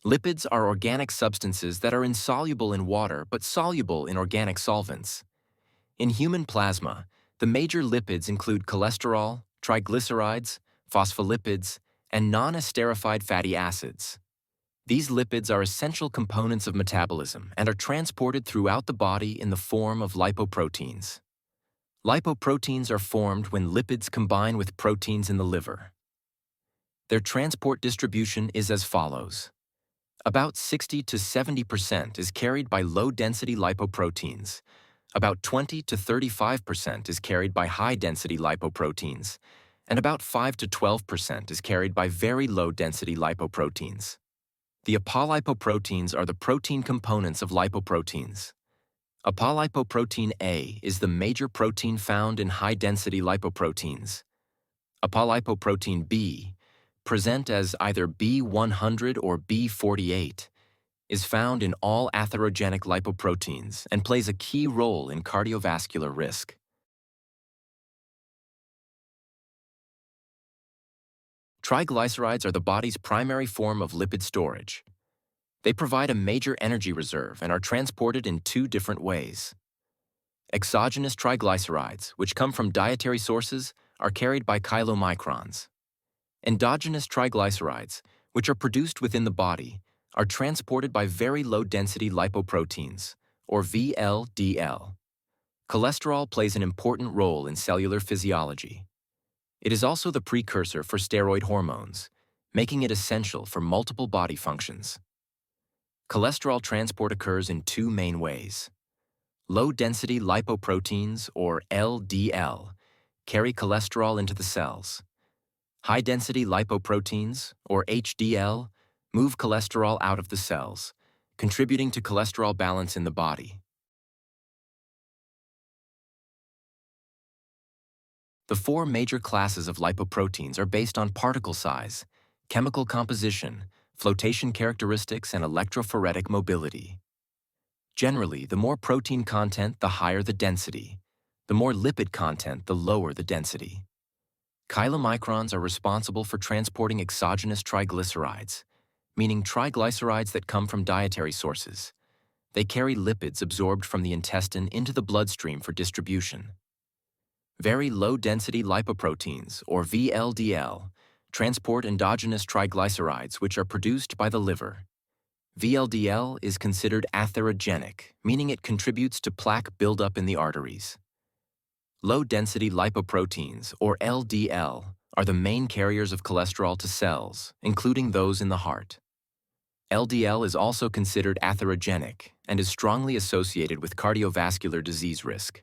Lipids are organic substances that are insoluble in water but soluble in organic solvents. In human plasma, the major lipids include cholesterol, triglycerides, phospholipids, and non-esterified fatty acids. These lipids are essential components of metabolism and are transported throughout the body in the form of lipoproteins. Lipoproteins are formed when lipids combine with proteins in the liver. Their transport distribution is as follows. About 60 to 70% is carried by low-density lipoproteins. About 20 to 35% is carried by high-density lipoproteins, and about 5 to 12% is carried by very low-density lipoproteins. The apolipoproteins are the protein components of lipoproteins. Apolipoprotein A is the major protein found in high-density lipoproteins. Apolipoprotein B, present as either B100 or B48, is found in all atherogenic lipoproteins and plays a key role in cardiovascular risk. Triglycerides are the body's primary form of lipid storage. They provide a major energy reserve and are transported in two different ways. Exogenous triglycerides, which come from dietary sources, are carried by chylomicrons. Endogenous triglycerides, which are produced within the body, are transported by very low-density lipoproteins, or VLDL. Cholesterol plays an important role in cellular physiology. It is also the precursor for steroid hormones, making it essential for multiple body functions. Cholesterol transport occurs in two main ways. Low-density lipoproteins, or LDL, carry cholesterol into the cells. High-density lipoproteins, or HDL, move cholesterol out of the cells, contributing to cholesterol balance in the body. The four major classes of lipoproteins are based on particle size, chemical composition, flotation characteristics, and electrophoretic mobility. Generally, the more protein content, the higher the density. The more lipid content, the lower the density. Chylomicrons are responsible for transporting exogenous triglycerides, meaning triglycerides that come from dietary sources. They carry lipids absorbed from the intestine into the bloodstream for distribution. Very low-density lipoproteins, or VLDL, transport endogenous triglycerides which are produced by the liver. VLDL is considered atherogenic, meaning it contributes to plaque buildup in the arteries. Low-density lipoproteins, or LDL, are the main carriers of cholesterol to cells, including those in the heart. LDL is also considered atherogenic and is strongly associated with cardiovascular disease risk.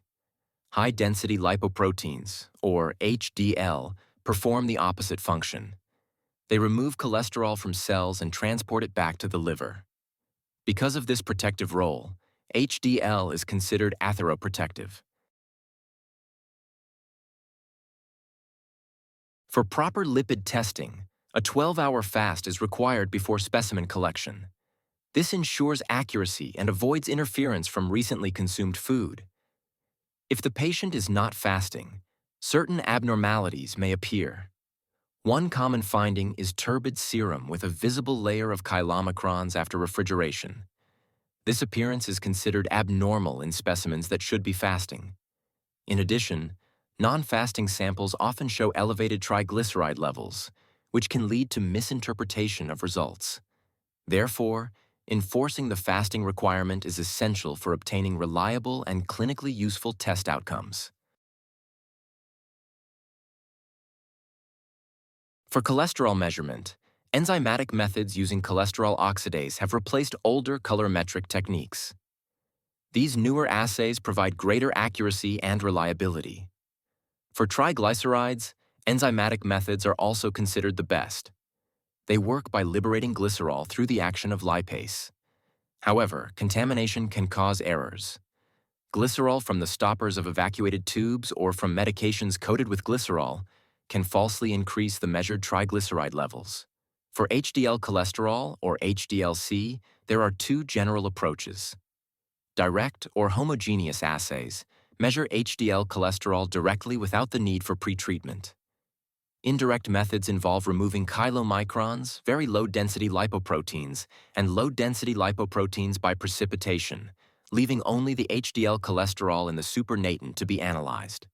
High-density lipoproteins, or HDL, perform the opposite function. They remove cholesterol from cells and transport it back to the liver. Because of this protective role, HDL is considered atheroprotective. For proper lipid testing, a 12-hour fast is required before specimen collection. This ensures accuracy and avoids interference from recently consumed food. If the patient is not fasting, certain abnormalities may appear. One common finding is turbid serum with a visible layer of chylomicrons after refrigeration. This appearance is considered abnormal in specimens that should be fasting. In addition, non-fasting samples often show elevated triglyceride levels, which can lead to misinterpretation of results. Therefore, enforcing the fasting requirement is essential for obtaining reliable and clinically useful test outcomes. For cholesterol measurement, enzymatic methods using cholesterol oxidase have replaced older colorimetric techniques. These newer assays provide greater accuracy and reliability. For triglycerides, enzymatic methods are also considered the best. They work by liberating glycerol through the action of lipase. However, contamination can cause errors. Glycerol from the stoppers of evacuated tubes or from medications coated with glycerol can falsely increase the measured triglyceride levels. For HDL cholesterol, or HDLC, there are two general approaches. Direct or homogeneous assays measure HDL cholesterol directly without the need for pretreatment. Indirect methods involve removing chylomicrons, very low-density lipoproteins, and low-density lipoproteins by precipitation, leaving only the HDL cholesterol in the supernatant to be analyzed.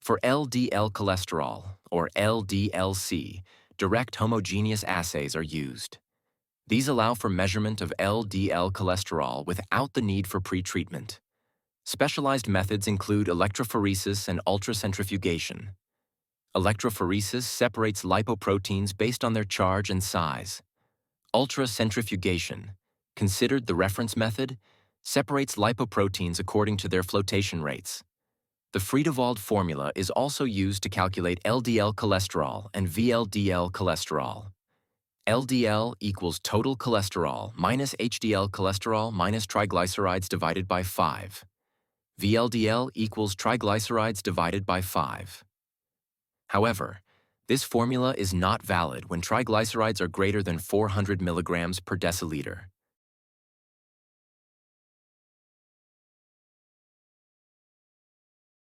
For LDL cholesterol, or LDLC, direct homogeneous assays are used. These allow for measurement of LDL cholesterol without the need for pretreatment. Specialized methods include electrophoresis and ultracentrifugation. Electrophoresis separates lipoproteins based on their charge and size. Ultracentrifugation, considered the reference method, separates lipoproteins according to their flotation rates. The Friedewald formula is also used to calculate LDL cholesterol and VLDL cholesterol. LDL equals total cholesterol minus HDL cholesterol minus triglycerides divided by 5. VLDL equals triglycerides divided by 5. However, this formula is not valid when triglycerides are greater than 400 milligrams per deciliter.